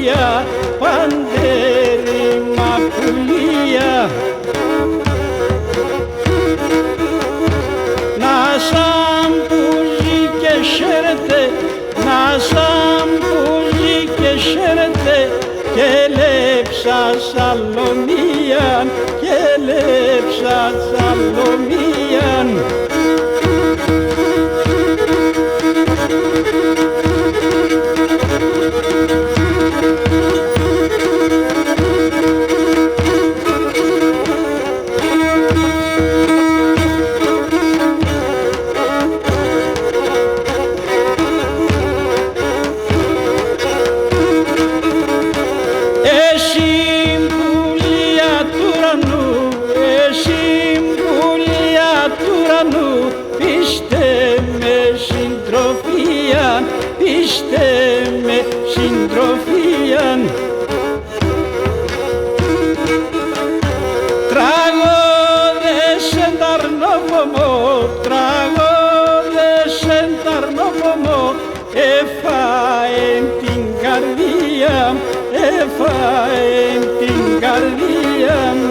πουλία, παντέρημα πουλία. Να σαν πουζί και σέρτε, να σαν πουζί και σέρτε, και λέψα Σαλομίαν, και λέψα Σαλομίαν. Πείστε με συντροφίαν. Τραγώδεσεν τ' αρνόβωμο, τραγώδεσεν τ' αρνόβωμο, έφαεν την καρδία, έφαεν την καρδία μου.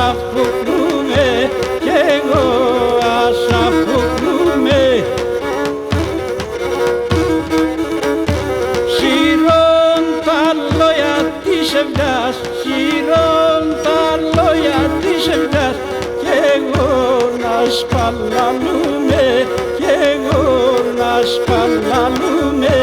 Αποκλούμε κι εγώ ας αποκλούμε. Σύρων τα λόγια της ευγιάς, σύρων τα λόγια της ευγιάς, κι εγώ να σπαλαλούμε, κι εγώ να σπαλαλούμε.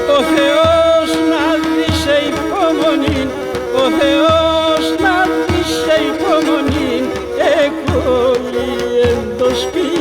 Ο Θεός να δεις σε υπομονή, ο Θεός να δεις σε υπομονή, εκβολή εν το σπίτι.